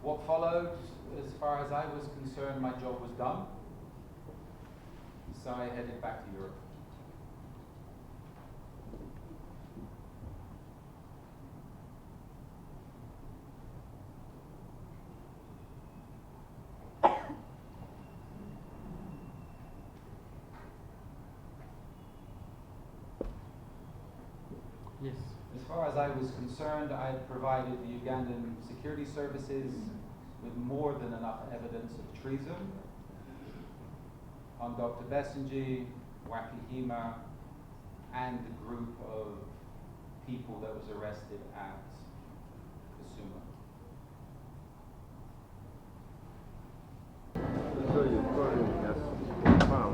What followed, as far as I was concerned, my job was done. So I headed back to Europe. Yes. As far as I was concerned, I had provided the Ugandan security services with more than enough evidence of treason on Dr. Besigye, Wakihima, and the group of people that was arrested at Kisumu. So you calling us to confirm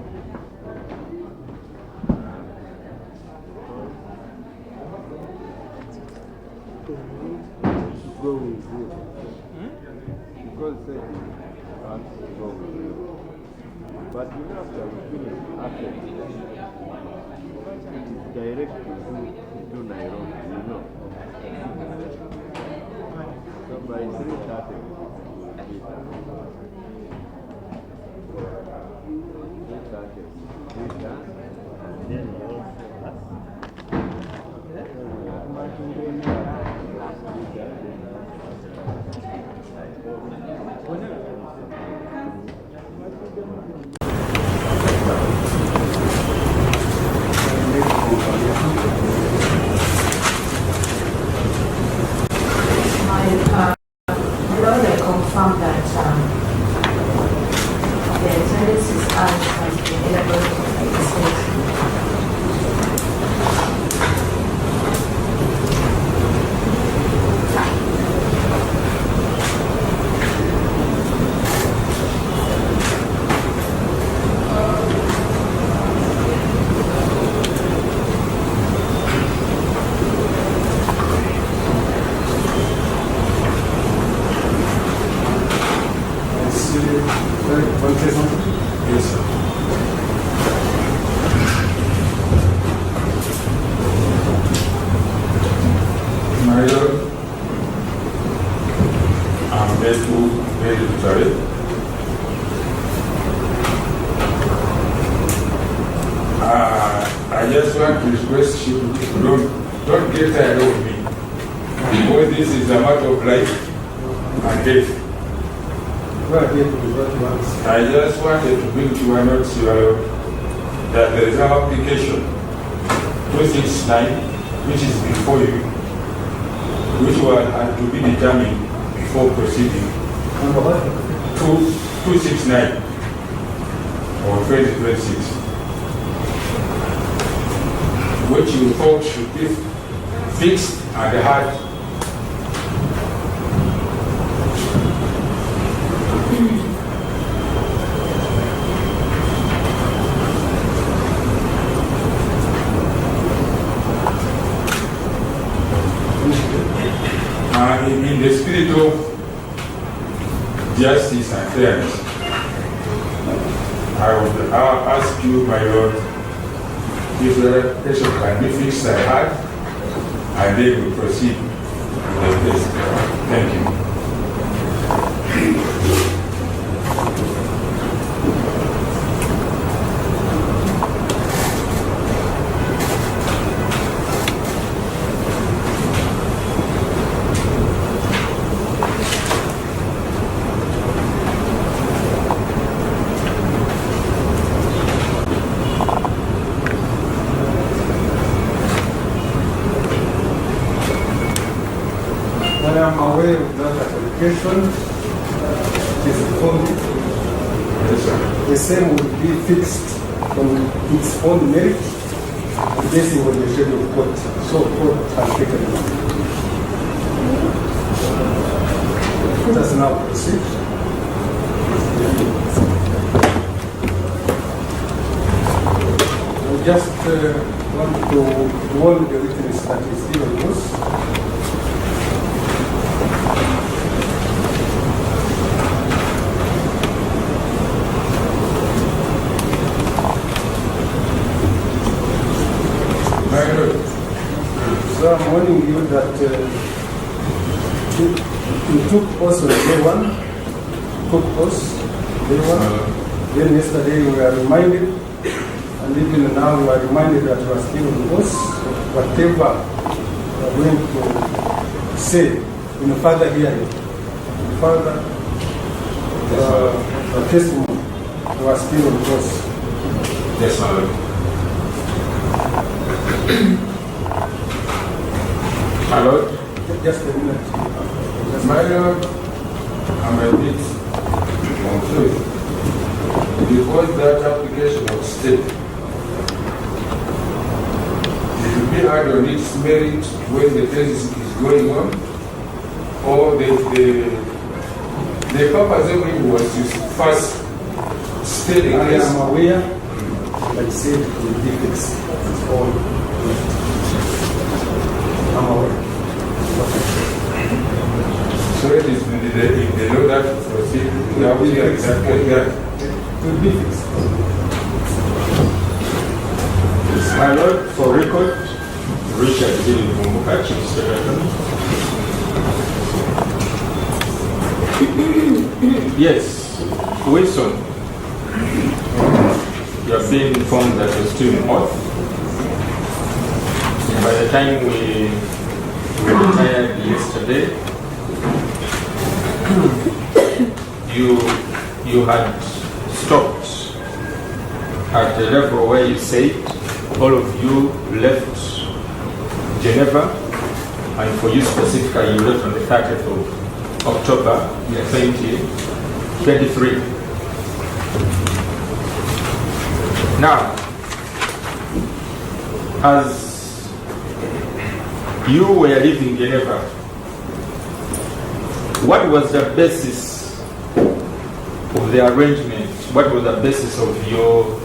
to go with you. Because they want to go with you. But you have to finish after it is direct to Nairobi, you know. So by 3:30 it will be done. 3:30 will be done. And then you brother confirmed that the services has been elaborated by the state. Yes, sir. My lord, I'm very sorry. I just want to request you don't get tired of me, because this is a matter of life and death. I just wanted to bring to your notice that there is an application 269 which is before you, which one had to be determined before proceeding. 269 or 2026, which you thought should be fixed and hard. In the spirit of justice and fairness, I would ask you, my Lord, if the application can be fixed and hard, and then we proceed with the case. Thank you. I am aware of that application. It is funded. Yes, sir. The same will be fixed on its own merit based on the schedule of court. So court has taken it. Let us now proceed. I just want to warn the witness that is here with us. So I'm warning you that We took also day one, took us day one. Then yesterday we were reminded, and even now we are reminded that we are still on course. Whatever we are going to say in a further hearing, further testimony, we are still on course. Yes, my Lord. My Lord. Just a minute. My Lord, I'm a bit confused because that application was stayed. It will be hard on its merit when the case is going on, or the purpose of it was to first stay the I case. am aware, like I said, it will be fixed. It's all left. I'm aware. So it is the law that proceed without that. It will be fixed. My Lord, for record, Richard Zili Mumukachi, Yes, Wilson, you have been informed that you're still in oath. By the time we retired yesterday, you had stopped at the level where you said all of you left Geneva, and for you specifically, you left on the 30th of October 2023. Now, as you were leaving Geneva, what was the basis of the arrangement? What was the basis of your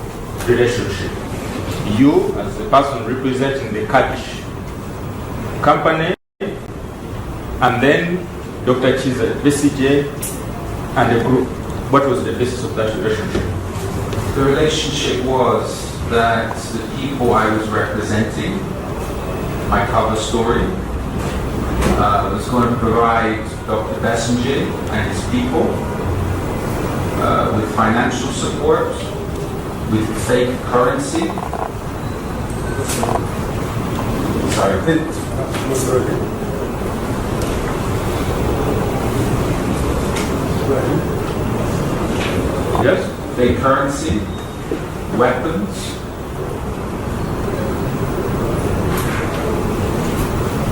relationship? You, as the person representing the Kurdish company, and then Dr. Treason, Besigye, and the group. What was the basis of that relationship? The relationship was that the people I was representing, my cover story, was going to provide Dr. Besigye and his people with financial support, with fake currency. Sorry. Yes? Fake currency, weapons,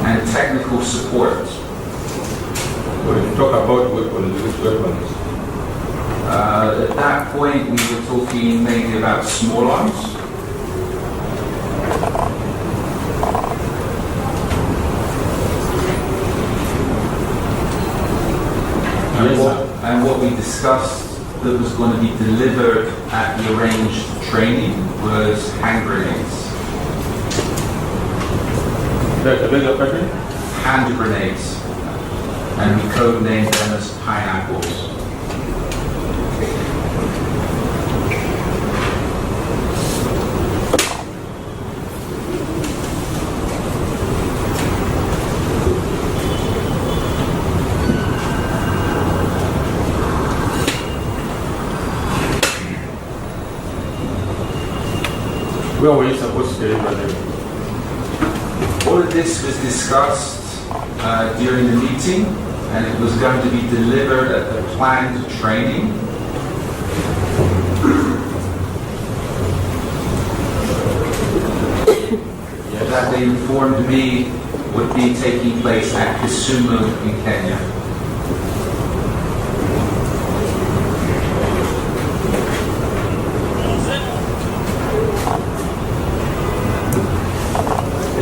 and technical support. When you talk about weapons, which weapons? At that point, we were talking mainly about small arms. And what we discussed that was going to be delivered at the arranged training was hand grenades. Hand grenades. And we codenamed them as pineapples. Where were you supposed to deliver them? All of this was discussed during the meeting, and it was going to be delivered at the planned training. That they informed me would be taking place at Kisumu in Kenya.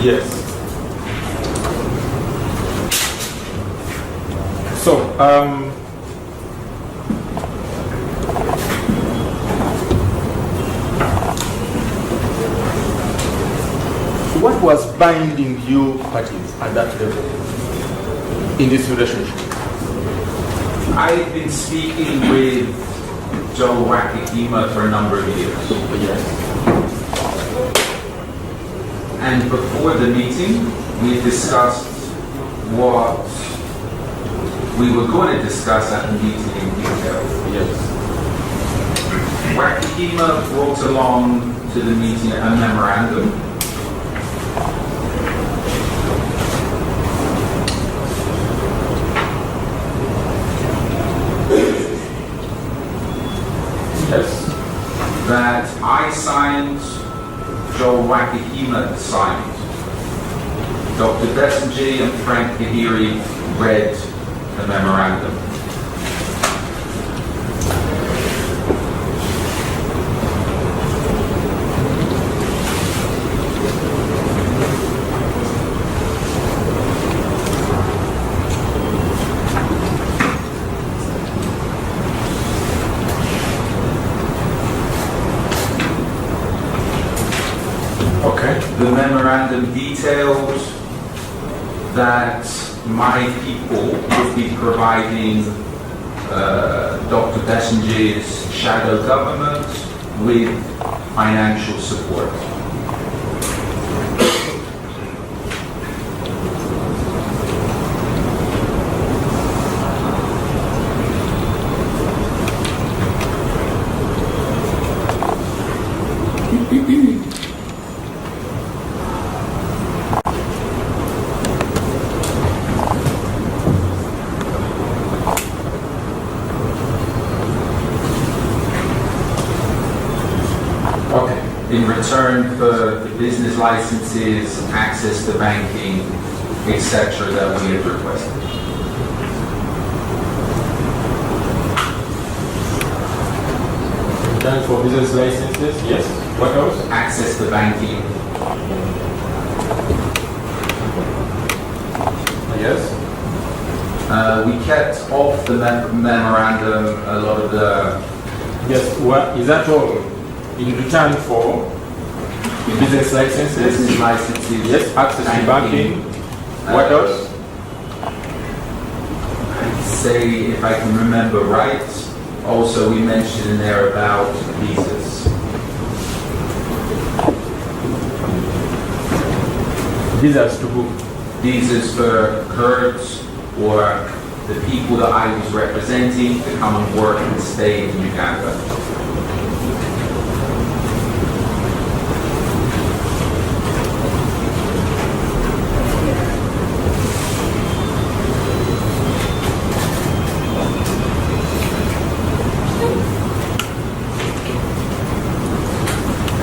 Yes. So, what was binding you parties at that level in this relationship? I've been speaking with Joe Wakihima for a number of years. Yes. And before the meeting, we discussed what we were going to discuss at the meeting in detail. Yes. Wakihima brought along to the meeting a memorandum. Yes. That I signed, Joel Wakihima signed. Dr. Besigye and Frank Kahiri read the memorandum. Okay. The memorandum detailed that my people would be providing Dr. Bessigye's shadow government with financial support. In return for the business licenses, access to banking, etc. that we had requested. Done for business licenses, yes. What else? Access to banking, Yes. we kept off the memorandum a lot of the Yes. What is that all? In return for business licenses? business licenses, Yes. Access to banking. What else? I'd say, if I can remember right, also we mentioned in there about visas. Visas to who? Visas for Kurds or the people that I was representing to come and work and stay in Uganda.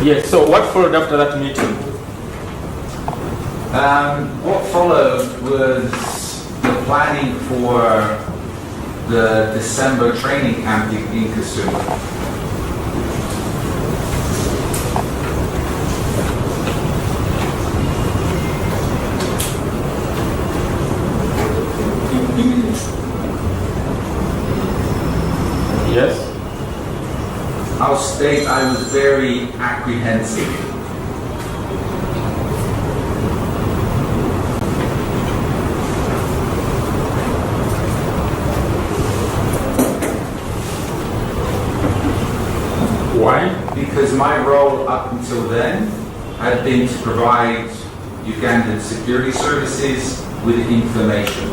Yes. So what followed after that meeting? What followed was the planning for the December training camp in Kisumu. Yes. I'll state I was very apprehensive. Why? Because my role up until then had been to provide Ugandan security services with information.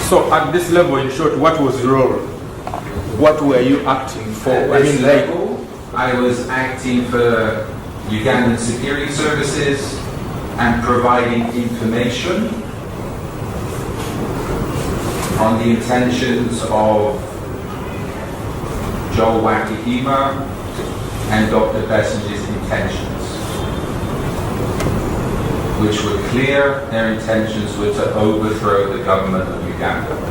So at this level, in short, what was your role? What were you acting for? At this level, I was acting for Ugandan security services and providing information on the intentions of Joel Wakihima and Dr. Besigye's intentions, which were clear. Their intentions were to overthrow the government of Uganda.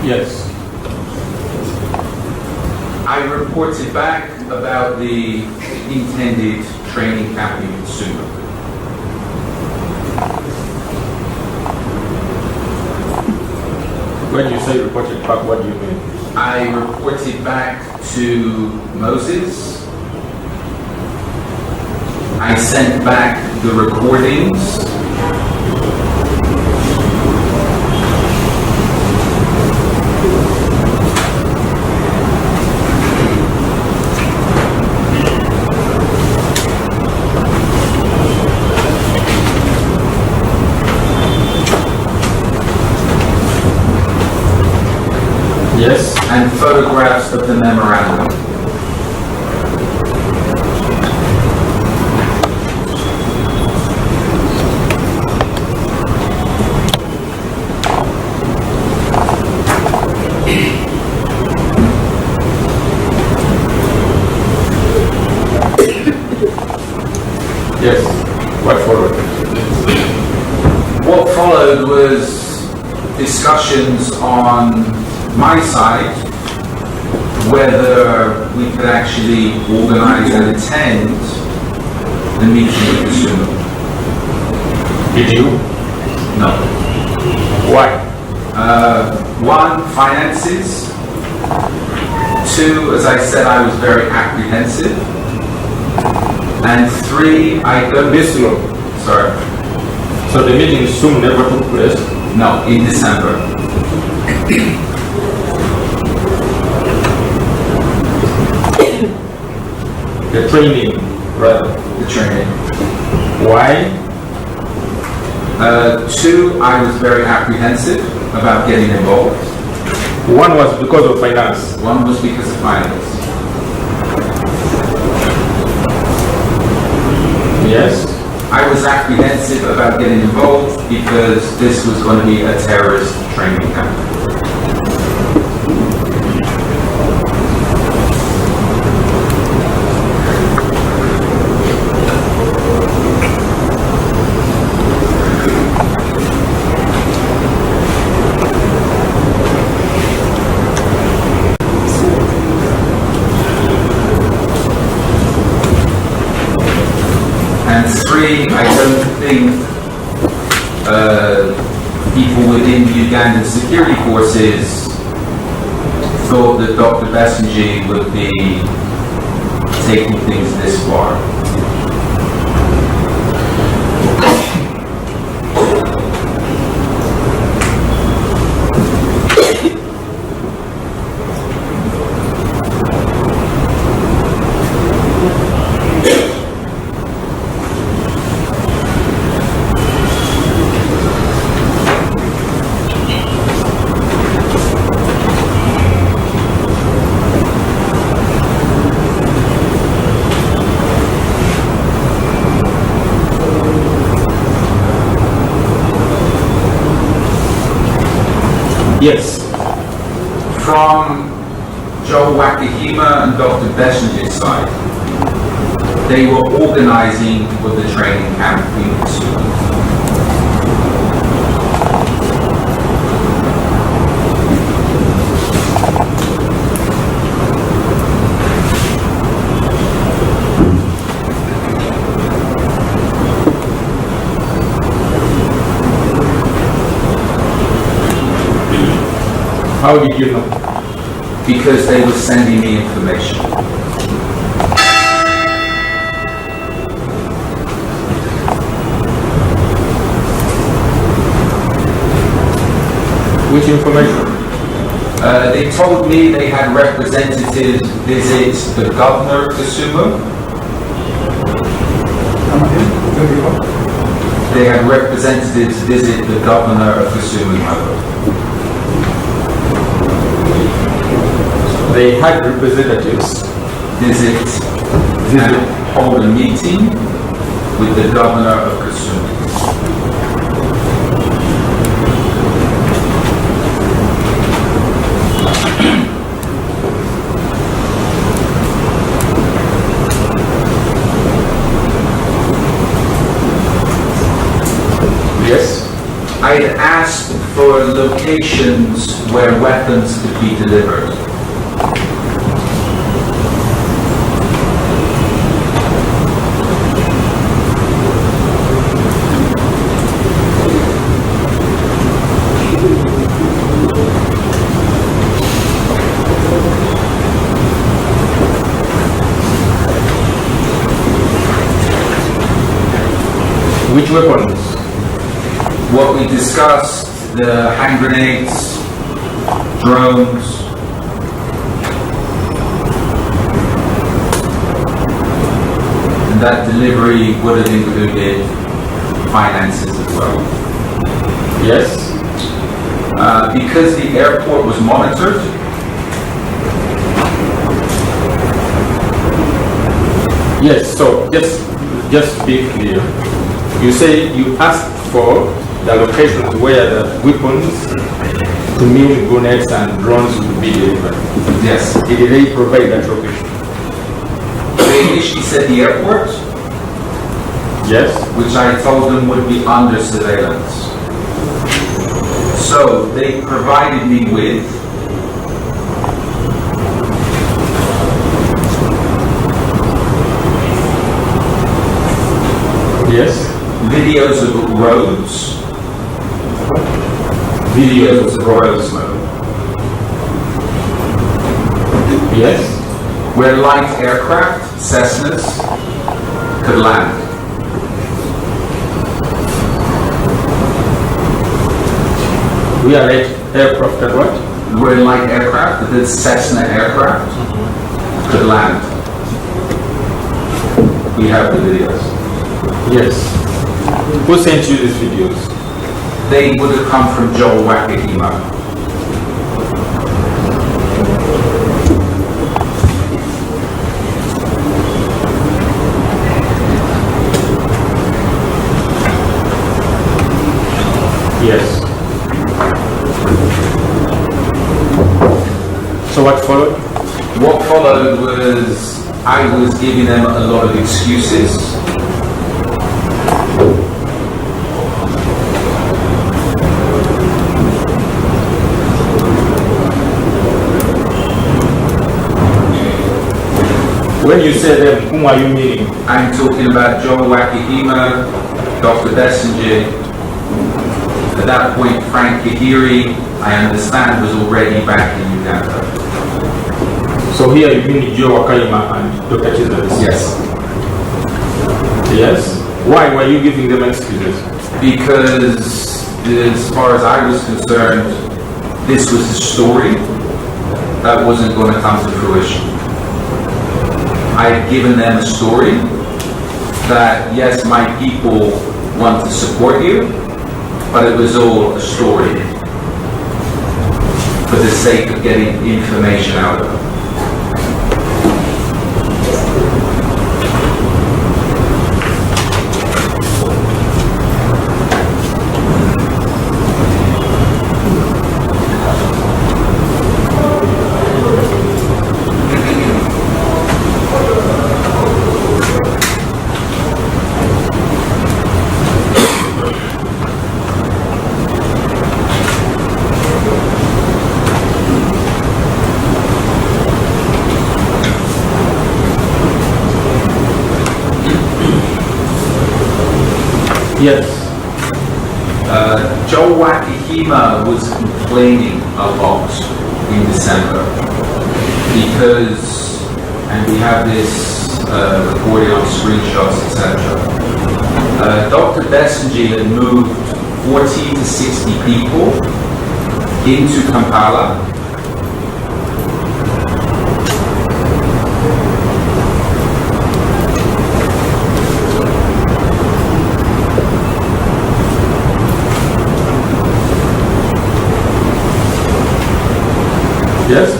Yes. I reported back about the intended training camp in Kisumu. When you say reported back, what do you mean? I reported back to Moses. I sent back the recordings. Yes. And photographs of the memorandum. Yes. What followed? What followed was discussions on my side whether we could actually organize and attend the meeting with Kisumu. Did you? No. Why? One, finances. Two, as I said, I was very apprehensive. And three, I don't... Sorry. So the meeting soon never took place? No, in December. The training, rather. The training. Why? Two, I was very apprehensive about getting involved. One was because of finance. One was because of finance. Yes. I was apprehensive about getting involved because this was going to be a terrorist training camp. And three, I don't think people within the Ugandan security forces thought that Dr. Besigye would be taking things this far. Yes. From Joe Wakahima and Dr. Besigye's side, they were organizing for the training camp in Kisumu. How did you know? Because they were sending me information. Which information? They told me they had representatives visit the governor of Kisumu. They had representatives visit the governor of Kisumu. They had representatives Visit and hold a meeting with the governor of Kisumu. Yes. I had asked for locations where weapons could be delivered. Which weapons? What we discussed, the hand grenades, drones. And that delivery would have included finances as well. Yes. Because the airport was monitored, Yes, so just be clear. You say you asked for the locations where the weapons, to mean grenades and drones would be delivered. yes. Did they provide that location? They initially said the airport, Yes. which I told them would be under surveillance. So they provided me with Yes. videos of roads, videos of roads mode, Yes. where light aircraft, Cessnas, could land. We are like aircraft and what? Where light aircraft, the Cessna aircraft, could land. We have the videos. Yes. Who sent you these videos? They would have come from Joel Wakahima. Yes. So what followed? What followed was I was giving them a lot of excuses. When you say them, whom are you meaning? I'm talking about Joel Wakahima, Dr. Besigye. At that point, Frank Kahiri, I understand, was already back in Uganda. So here you mean Joe Wakahima and Dr. Treason? Yes. Yes. Why were you giving them excuses? Because as far as I was concerned, this was a story that wasn't going to come to fruition. I had given them a story that, yes, my people want to support you, but it was all a story for the sake of getting information out of them. Yes. Joe Wakahima was complaining a lot in December because, and we have this recorded on screenshots, etc. Dr. Besigye had moved 40 to 60 people into Kampala. Yes.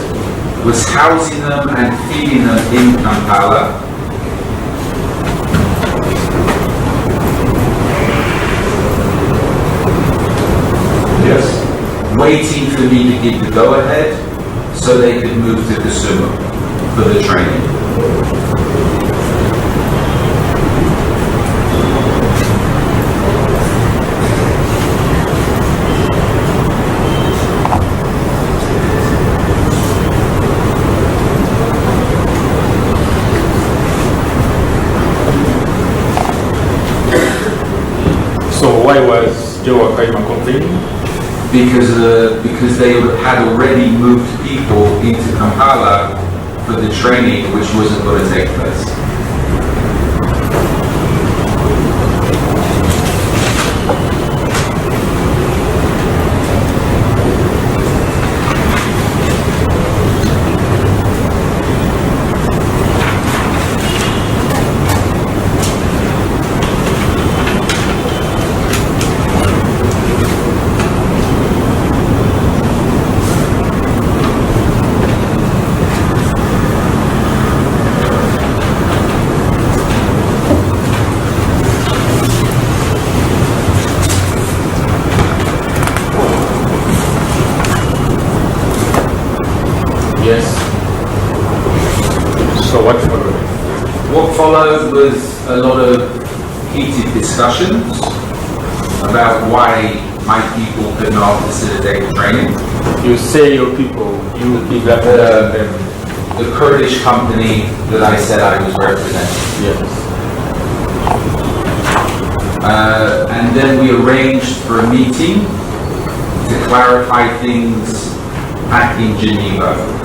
Was housing them and feeding them in Kampala. Yes. Waiting for me to give the go-ahead so they could move to Kisumu for the training. So why was Joe Wakahima complaining? Because they had already moved people into Kampala for the training, which wasn't going to take place. followed was a lot of heated discussions about why my people could not facilitate the training. You say your people, you give that to them. The Kurdish company that I said I was representing. Yes. And then we arranged for a meeting to clarify things back in Geneva.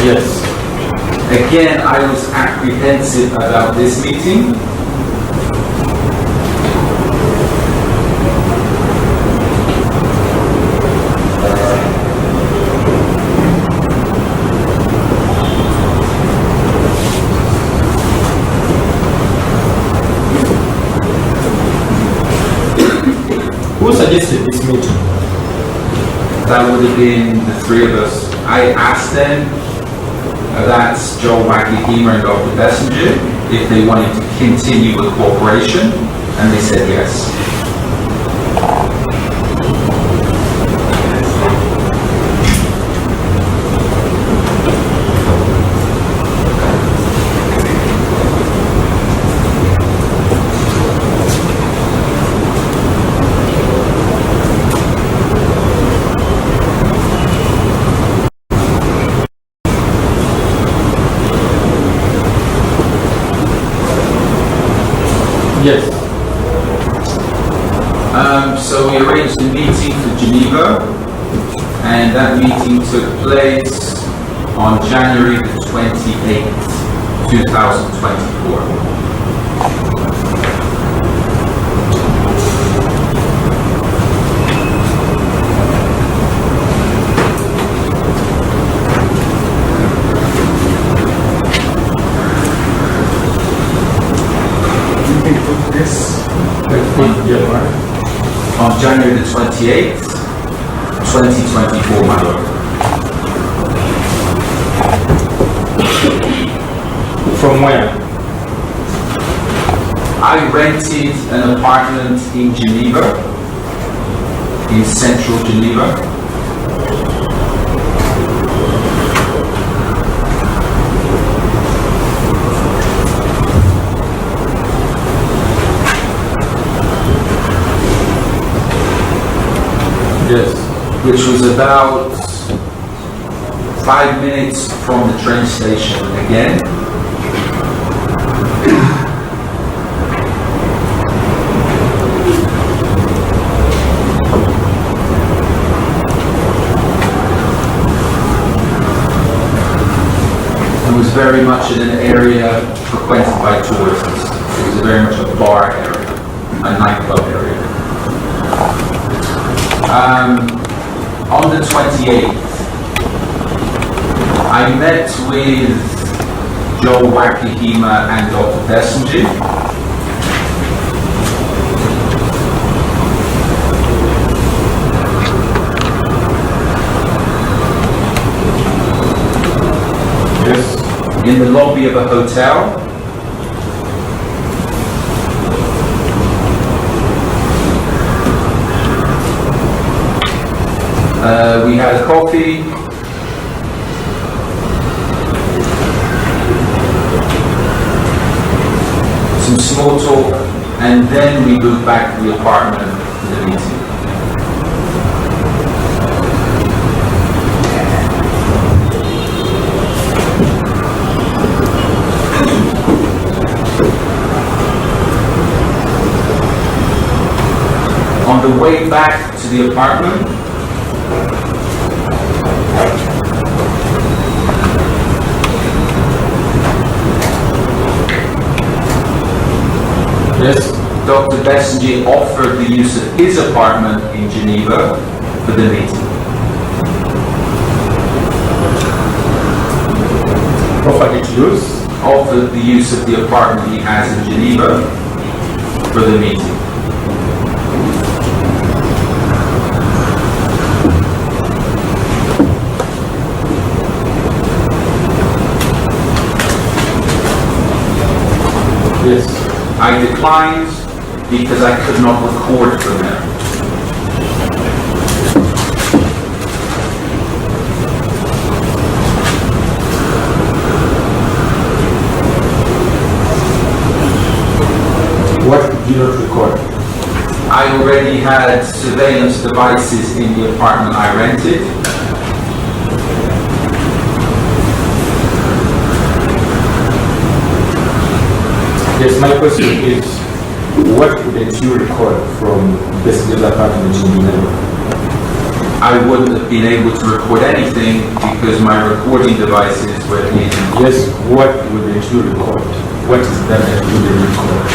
Yes. Again, I was apprehensive about this meeting. Who suggested this meeting? That would have been the three of us. I asked them, that's Joe Wakihima and Dr. Besigye, if they wanted to continue the cooperation, and they said yes. Yes. So we arranged a meeting for Geneva, and that meeting took place on January the 28th, 2024. On January the 28th, 2024, my lord. From where? I rented an apartment in Geneva, in central Geneva. Yes. Which was about 5 minutes from the train station again. It was very much in an area frequented by tourists. It was very much a bar area, a nightclub area. On the 28th, I met with Joe Wakihima and Dr. Besigye. Yes. In the lobby of a hotel. We had a coffee. Some small talk, and then we moved back to the apartment for the meeting. On the way back to the apartment, Yes. Dr. Besigye offered the use of his apartment in Geneva for the meeting. Offered it use? Offered the use of the apartment he has in Geneva for the meeting. declined because I could not record from there. What did you not record? I already had surveillance devices in the apartment I rented. Yes, my question is, what did you record from Besigye's apartment in Minero? I wouldn't have been able to record anything because my recording devices were in. Yes, what did you record? What is that that you didn't record?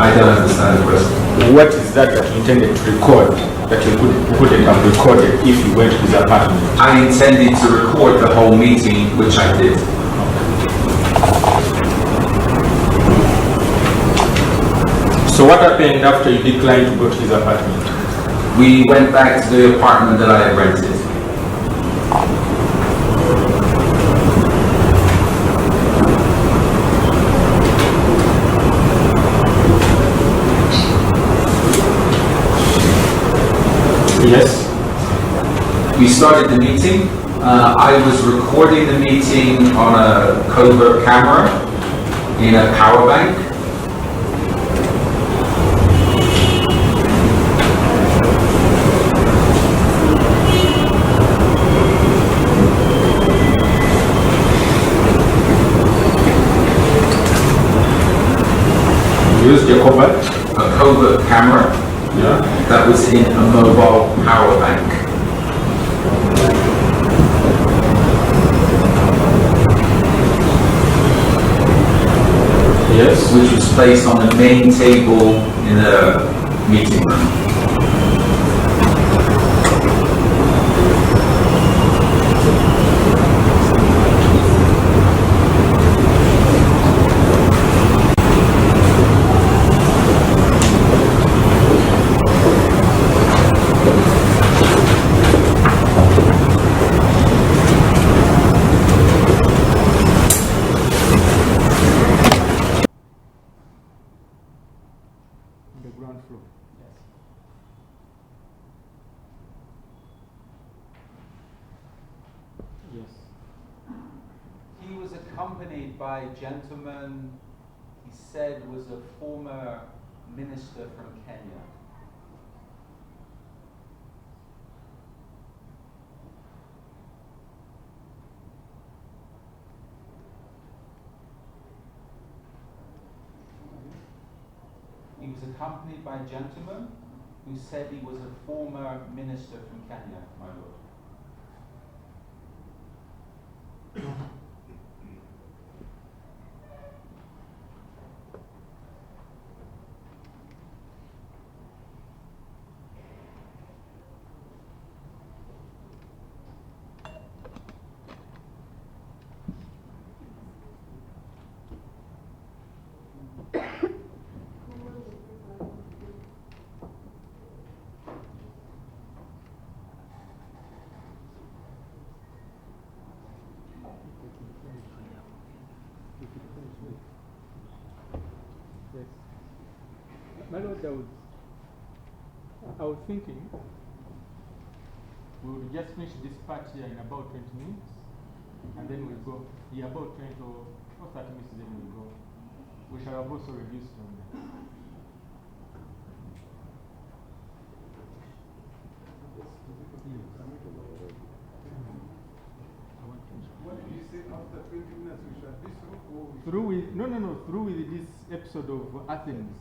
I don't understand the question. What is that that you intended to record that you couldn't have recorded if you went to his apartment? I intended to record the whole meeting, which I did. So what happened after you declined to go to his apartment? We went back to the apartment that I had rented. Yes. We started the meeting. I was recording the meeting on a covert camera in a power bank. You used a covert? A covert camera that was in a mobile power bank. Yes. Which was placed on the main table in the meeting room. The ground floor. Yes. He was accompanied by a gentleman he said was a former minister from Kenya. He was accompanied by a gentleman who said he was a former minister from Kenya, my lord. Yes. My lord, I was thinking we will just finish this part here in about 20 minutes and then we'll go. Yeah, about 20 or 30 minutes, then we'll go. We shall have also reduced from there. What did you say after 20 minutes we shall be through? Or we Through with, no, through with this episode of Athens.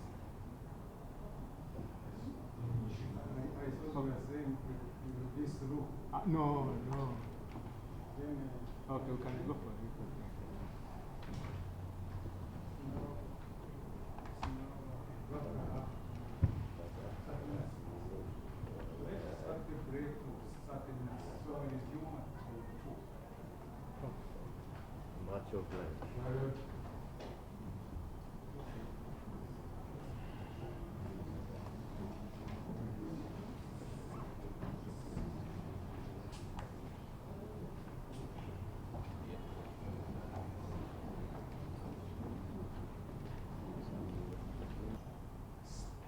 I thought we were saying we will be through. No. Then, Okay, we can go for it. let's start the break to 30 minutes. So when it's human, so Much of life.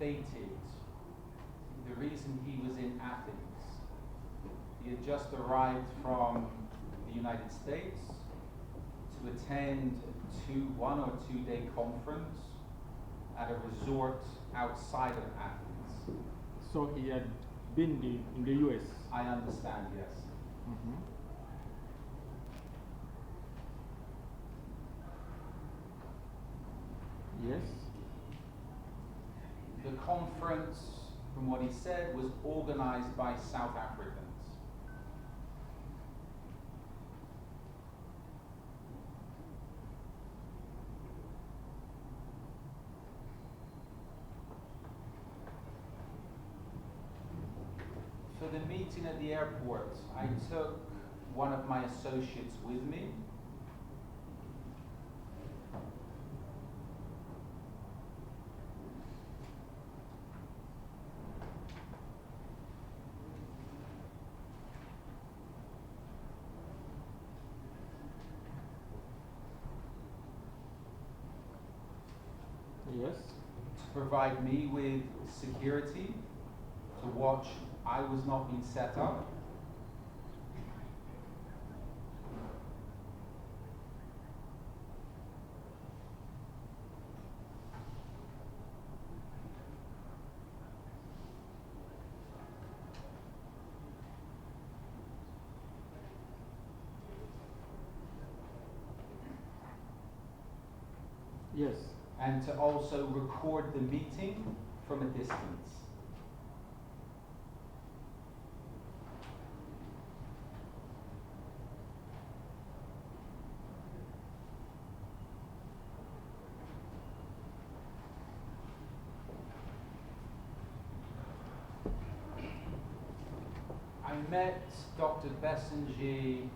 stated the reason he was in Athens. He had just arrived from the United States to attend one or two day conference at a resort outside of Athens. So he had been in the US. I understand, yes. Mm-hmm. Yes. The conference, from what he said, was organized by South Africans. For the meeting at the airport, I took one of my associates with me. Yes. To provide me with security, to watch I was not being set up. Yes. And to also record the meeting from a distance. I met Dr. Besigye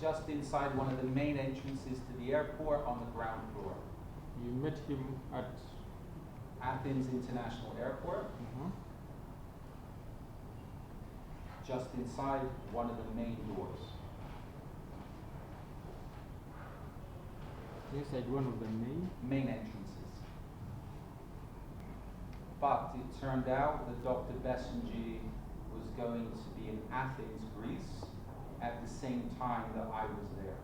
just inside one of the main entrances to the airport on the ground floor. You met him at Athens International Airport, just inside one of the main doors. inside one of the main entrances. But it turned out that Dr. Besigye was going to be in Athens, Greece, at the same time that I was there.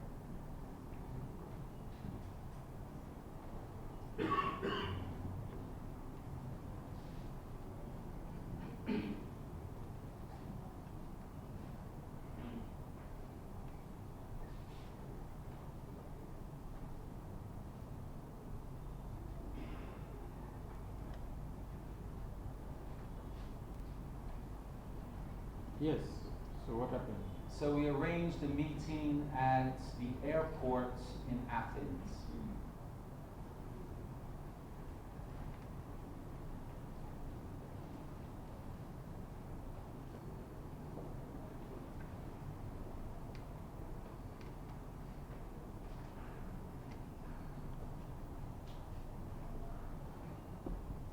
Yes. So what happened? So we arranged a meeting at the airport in Athens.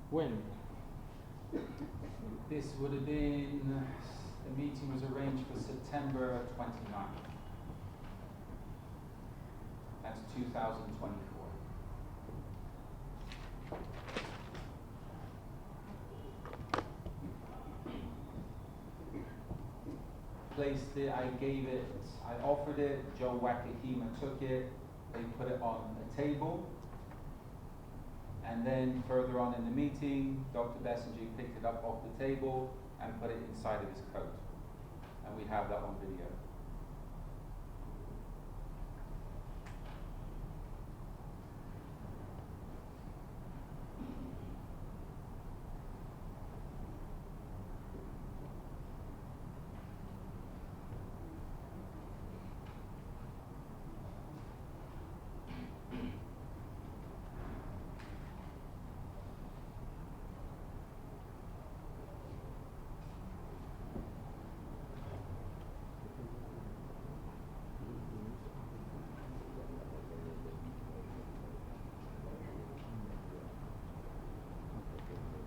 When? This would have been, the meeting was arranged for September 29th. That's 2024. Placed it, I gave it, I offered it, Joe Wakahima took it, they put it on a table. And then further on in the meeting, Dr. Besigye picked it up off the table and put it inside of his coat. And we have that on video.